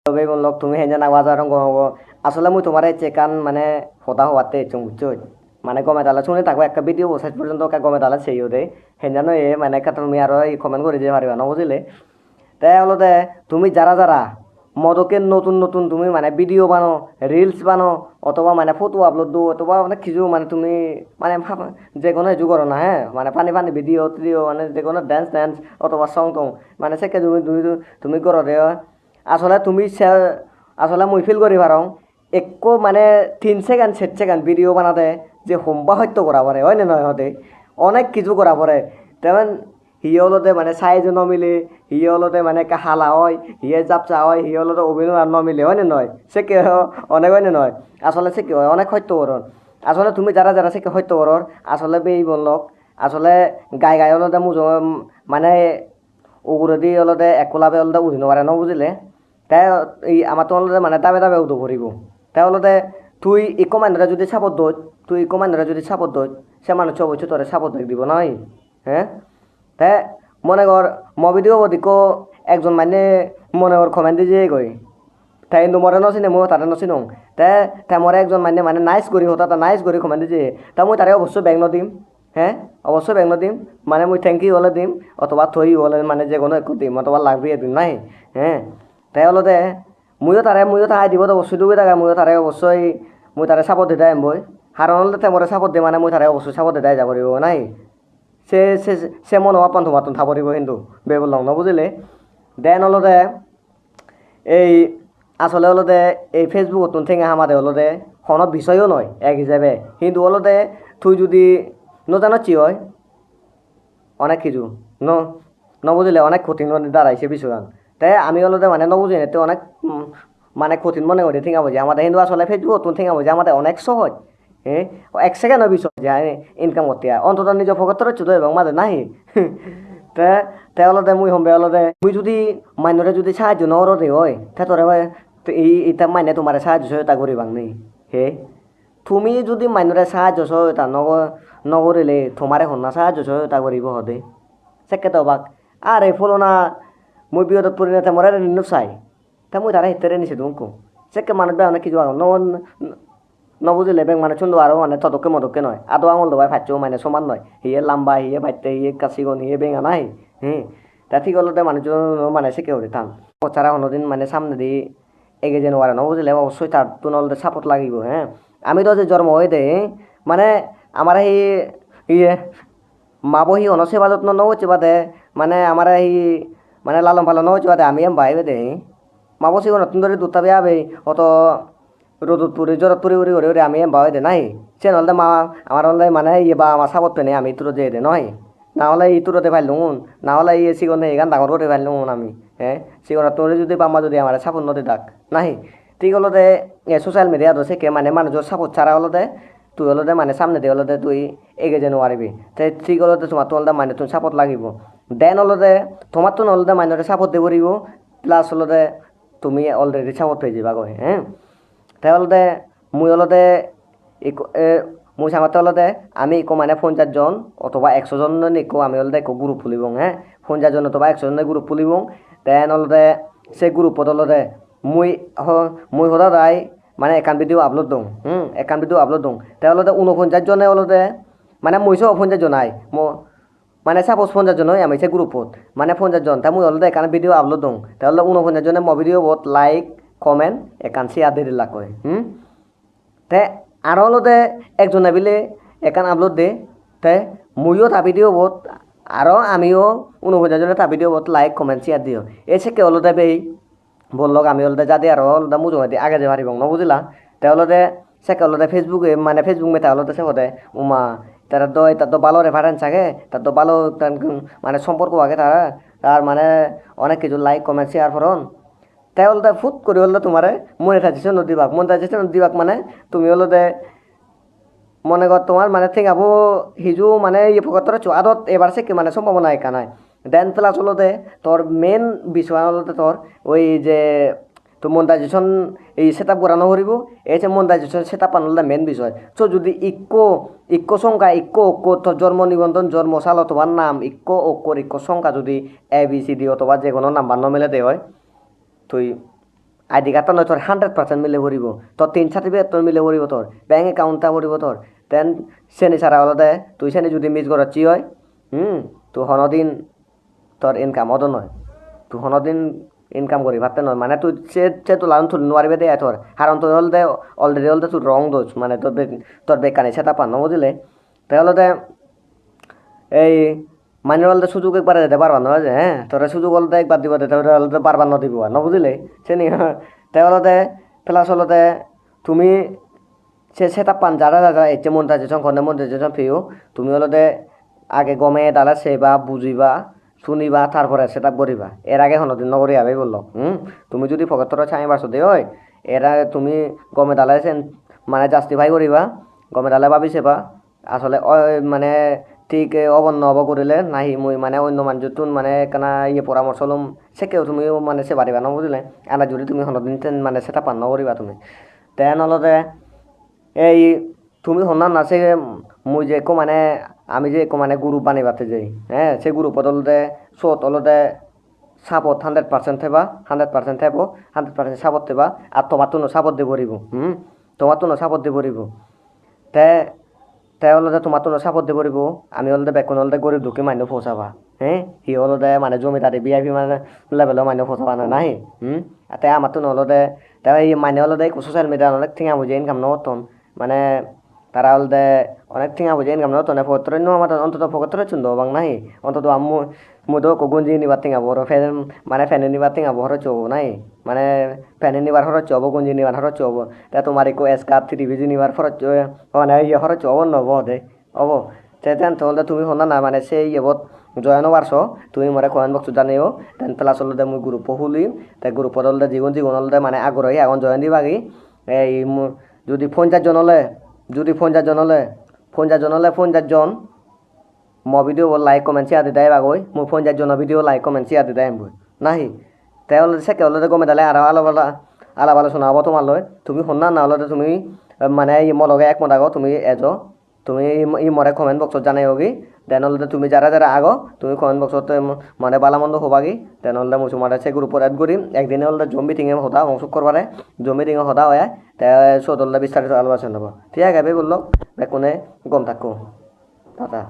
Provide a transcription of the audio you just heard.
তবে বললক তুমি হেঞ্জা না বাজার আসলে মুই তোমার চেকান মানে হতা হওয়াতে চুং বুঝছো মানে গমে তালা শুনে থাকবো একটা ভিডিও শেষ পর্যন্ত গমে তালা সেইও দে হেঞ্জানো এ মানে একটা তুমি আরো কমেন্ট করে দিতে পারবে না বুঝলে তাই হলো দে তুমি যারা যারা মদকের নতুন নতুন তুমি মানে ভিডিও বানো রিলস বানো অথবা মানে ফটো আপলোড দো অথবা মানে কিছু মানে তুমি মানে যে কোনো কিছু করো না হ্যাঁ মানে পানি পানি ভিডিও টিডিও মানে যে কোনো ড্যান্স ড্যান্স অথবা সং টং মানে সেকে তুমি তুমি তুমি করো দে আসলে তুমি আসলে মুই ফিল করি পারং একো মানে 3 সেকেন্ড 4 সেকেন্ড ভিডিও বানাতে যে হোম্বা হত্য করা পারে হয় না নয় হতে অনেক কিছু করা পরে তেমন হিয়ে হলতে মানে সাইজও নমিলে হিয়ে হলতে মানে একটা হালা হয় হিয়ে জাপচা হয় হিয়ে হলতে অভিনয় আর নমিলে হয় না নয় সে কে অনেক হয় না নয় আসলে সে কি হয় অনেক সত্যকরণ আসলে তুমি যারা যারা সে কে সত্যকরণ আসলে বেই বললক আসলে গায়ে গায়ে হলতে মানে উগুরে অলতে একলাবে অলতে উঠি নপারে ন বুঝিলে তাই এই আমার তো অলতে মানে দাবে দাবে উঠো করিব তাই অলতে তুই ইকো মানুষরা যদি সাপোর্ট দোষ তুই ইকো মানুষরা যদি সাপোর্ট দোষ সে মানুষ অবশ্যই তোরে সাপোর্ট দিব নয় হ্যাঁ তাই মনে কর মবিদিও ওদিকো একজন মানে মনে কর কমেন্ট দিয়ে গই তাই কিন্তু মরে নচিনে মই তাতে নচিনো তাই তাই মরে একজন মানে মানে নাইচ করি হতা তা নাইচ করি কমেন্ট দিয়ে তা মই তাৰে অবশ্যই বেং দিম হ্যাঁ অবশ্যই বেং দিম মানে মই থ্যাংক ইউ হলে দিম অথবা থই হলে মানে যে কোনো একো দিম অথবা লাগবি দিম নাই হ্যাঁ তাই হলতে মইও তাই দিব অবশ্যই ডুবে থাকে মইও তাৰে অবশ্যই মই তাৰে চাপত দিতাই বই হারণ হলে তেমরে চাপত দিয়ে মানে মই তাৰে অবশ্যই চাপত দিতাই যাব পাৰিব নাই সে সে সে মনে হওয়া পান্থ মাতন থাপরিব কিন্তু বেবল ন বুঝিলে দেন হলতে এই আসলে হলতে এই ফেসবুক নতুন থেকে আমাদের হলতে কোনো বিষয়ও নয় এক হিসাবে কিন্তু হলতে তুই যদি নজানো চি হয় অনেক কিছু ন নবুঝিলে অনেক কঠিন দাঁড়াইছে বিষয়ান তাই আমি হলতে মানে নবুঝি এতে অনেক মানে কঠিন মনে করি ঠিক আছে আমাদের কিন্তু আসলে ফেসবুক নতুন ঠিক আছে আমাদের অনেক সহজ হ্যাঁ 1 সেকেন্ডের বিষয় যায় ইনকাম করতে অন্তত নিজের পকেটরে চুদো এবং মাঝে নাই তে তে অলতে মুই হমবে অলতে মুই যদি মাইনরে যদি সাহায্য নরতে হয় তে তোরে এই এটা মাইনে তোমার সাহায্য সহায়তা করিবাং নেই হে তুমি যদি মাইনরে সাহায্য সহায়তা নকরিলে তোমারে হন্না সাহায্য সহায়তা করিব হদে সেকে তো বাক আরে ফলো না মুই বিপদত পড়ি না তেমরে নিন্ন চাই তা মুই তারা হিতরে নিছে তুমি সেকে মানুষ অনেক কিছু নবুঝিলে বেং মানে চুন্দু আরো মানে তদকে মদকে নয় আদৌ আঙুল দবাই ফাটছেও মানে সমান নয় হিয়ে লাম্বা হিয়ে বাইতে হিয়ে কাশিগন হিয়ে বেঙা নাই হ্যাঁ তা ঠিক হলো মানুষজন মানে শিখে উঠে থান পচারা অন্যদিন মানে সামনে দিয়ে এগে যেন পারে নবুঝিলে অবশ্যই তার তো নলতে সাপোর্ট লাগিব হ্যাঁ আমি তো যে জন্ম হয়ে দেয় মানে আমার এই ইয়ে মা বহি অনসেবা যত্ন নচ্ছে বাদে মানে আমার এই মানে লালন পালন নচ্ছে বাদে আমি বাইবে দে মা বসি নতুন ধরে দুটা বেয়াবে অত রোদত পুরি জরত পুরি উড়ি উড়ি উড়ি আমি বাই দে নাই সে নহলে মা আমার হলে মানে ইয়ে বা আমার সাপত পেনে আমি তোর দিয়ে দে নয় না হলে ই তোরতে পারলুন না হলে ইয়ে সিগনে এখান ডাঙর করে পারলুন আমি হ্যাঁ সিগনে তোরে যদি বাম্মা যদি আমার সাপোর্ট নদী ডাক নাই ঠিক হলতে সোশ্যাল মিডিয়া দোষে কে মানে মানুষের সাপোর্ট ছাড়া হলতে তুই হলতে মানে সামনে দিয়ে হলতে তুই এগে যেন পারবি তাই ঠিক হলতে তোমার তো হলতে মানে তুমি সাপোর্ট লাগিব দেন হলতে তোমার তো নহলতে মাইনরে সাপোর্ট দিব দিব প্লাস হলতে তুমি অলরেডি সাপোর্ট পেয়ে যাবা গো হ্যাঁ তাই হলতে মুই হলতে মুই সামর্থ্য হলতে আমি ইকো মানে 50 জন অথবা 100 জন ইকো আমি হলতে ইকো গ্রুপ খুলিব হ্যাঁ 50 জন অথবা 100 জনের গ্রুপ খুলিব দেন হলতে সেই গ্রুপত হলতে মুই মুই হতা তাই মানে একান ভিডিও আপলোড দিওঁ একান ভিডিও আপলোড দিওঁ তাই হলতে 49 জনে হলতে মানে মুইছো 50 জন আই মানে সাপোজ 50 জন হয় আমি সে গ্রুপত মানে 50 জন তাই মুই হলতে একান ভিডিও আপলোড দিওঁ তাহলে 49 জনে মো ভিডিও বহুত লাইক কমেন্ট একান শেয়ার দিয়ে দিলা কয় তে আর হলতে একজনে বিলে একান আপলোড দে তে মুইও তা ভিডিও বহুত আরও আমিও 49 জনে তা ভিডিও বহুত লাইক কমেন্ট শেয়ার দিও এসে কে হলতে বেই বললক আমি হলতে যাতে আরও হলতে মুজো দি আগে যে পারিব ন বুঝিলা তে হলতে সে কে হলতে ফেসবুকে মানে ফেসবুক মেতা হলতে সে হতে উমা তারা তো তার তো ভালো রেফারেন্স থাকে তার তো ভালো মানে সম্পর্ক আগে তারা তার মানে অনেক কিছু লাইক কমেন্ট শেয়ার ফরন তাই হলতে ফুট করে হলতে তোমারে মনিটাইজেশন দিবাক মানে তুমি হলতে মনে কর তোমার মানে ঠিক আবু হিজু মানে ইয়ে পকতরে আদত এবার সে কি মানে সম্ভাবনা একা নাই দেন প্লাস হলতে তোর মেন বিষয় হলতে তোর ওই যে তো মনিটাইজেশন এই সেট আপ করানো করিব এই যে মনিটাইজেশন সেট আপ আনলে মেন বিষয় সো যদি ইক্কো সংখ্যা ইক্কো তোর জন্ম নিবন্ধন জন্ম সাল অথবা নাম ইক্কো সংখ্যা যদি ABCD অথবা যে কোনো নাম্বার নমিলে দেয় হয় তুই আইডি কার্ডটা নয় তোর 100% মিলে পড়িব তোর 3 সার্টিফিকেট তোর মিলে পড়িব তোর ব্যাংক অ্যাকাউন্টটা পড়িব তোর দেন শ্রেণী ছাড়া হলে তুই শ্রেণী যদি মিস করছি হয় তো হনদিন তোর ইনকাম অত নয় তুই হনদিন ইনকাম করি ভাবতে নয় মানে তুই সে তো লাউন তুল নোৱাৰিবে দে তোর কারণ তুই হল দে অলরেডি হল দে তুই রং দোষ মানে তোর বেকানি সেটা পান বুঝলে তাই হলো দে এই মানে হলতে সুযোগ একবার দিতে পারবা না যে হ্যাঁ তোরা সুযোগ হলতে একবার দিব তাহলে হলতে বারবার ন দিব না বুঝলে সে নি তাই হলতে প্লাস হলতে তুমি সে সেটা পান যারা যারা এতে মন্টাইজেশন খন্ডে মন্টাইজেশন ফিও তুমি হলতে আগে গমে ডালা সেবা বুঝিবা শুনিবা তারপরে সেটা করিবা এর আগে হনদিন নগরী আবে বললো তুমি যদি ফকতর ছাই বাসো দে হয় এরা তুমি গমে ডালা মানে জাস্টিফাই করিবা গমে ডালা ভাবি সেবা আসলে মানে ঠিক অবন্য হব করিলে নাহি মুই মানে অন্য মানুষতুন মানে কেনা পরামর্শ লম সেকেও তুমি মানে সে পারিবা ন বুঝলে এনা যদি তুমি হনদিন মানে সেটা পান নকরিবা তুমি তেন হলতে এই তুমি হন্না না সে মুই যে মানে আমি যে মানে গ্রুপ বানিবাতে যাই হ্যাঁ সে গ্রুপ হলতে সত হলতে সাপোর্ট 100% থেবা 100% থেব 100% সাপোর্ট থেবা আর তোমার তো সাপোর্ট দিব পড়িব তোমার তো সাপোর্ট দিব পড়িব তে তাই হলতে তোমার তো সাপোর্ট দিব পড়িব আমি হলতে বেকুন হলতে গরিব দুঃখী মানুষ ফসাবা হ্যাঁ সি হলতে মানে জমিদারি ভিআইপি মানে লেভেলৰ মানুহ ফসাবা না নাই তাই আমার তো নহলতে তাই এই মানে হলতে সোশ্যাল মিডিয়া অনেক থিঙা বুঝে ইনকাম নতন মানে তারা হলতে অনেক থিঙা বুঝে ইনকাম নতন ফতরে নো আমার অন্তত ফকতরে চুন্দ বাং নাই অন্তত আমু মুদো গঞ্জি নিবার থিঙা বড় ফ্যান মানে ফ্যানে নিবার থিঙা বড় চব নাই মানে ফ্যানে নিবার খরচ হব গঞ্জি নিবার খরচ হব তা তোমার একো এসকার 3 নিবার খরচ মানে ইয়ে খরচ হব নব দে হব তেন তহলে তুমি শোনা না মানে সেই ইয়েবত জয়েন হবার তুমি মরে কমেন্ট বক্স জানিও দেন প্লাস হলতে মুই গ্রুপ খুলি তাই গ্রুপত হলতে জীবন হলতে মানে আগ্রহী এখন জয়েন দিবাগি এই যদি 50 জন হলে যদি 50 জন মো ভিডিও লাইক কমেন্ট শেয়ার দিতে বাগৈ মোৰ 50 জনৰ ভিডিও লাইক কমেন্ট শেয়ার দিতে বই নাহি তাই হলে সে হলতে গমে দালে আর আলাপ আলোচনা হব তোমার লয় তুমি শুনা না হলতে তুমি মানে মোৰ লগে একমত আগো তুমি তুমি মরে কমেন্ট বক্সত জানাই হোগি দেন হলতে তুমি যারা যারা আগো তুমি কমেন্ট বক্সত মানে বালামন্দ হবাগি দেন হলতে মই তোমার সে গ্রুপত এড করিম একদিনে হলতে জম মিটিংয়ে হতা অংশ করবারে জম মিটিংয়ে হতা হয় তাই সত হলতে বিস্তারিত আলোচনা হব ঠিক আছে বললো বেকুনে গম থাকো দাদা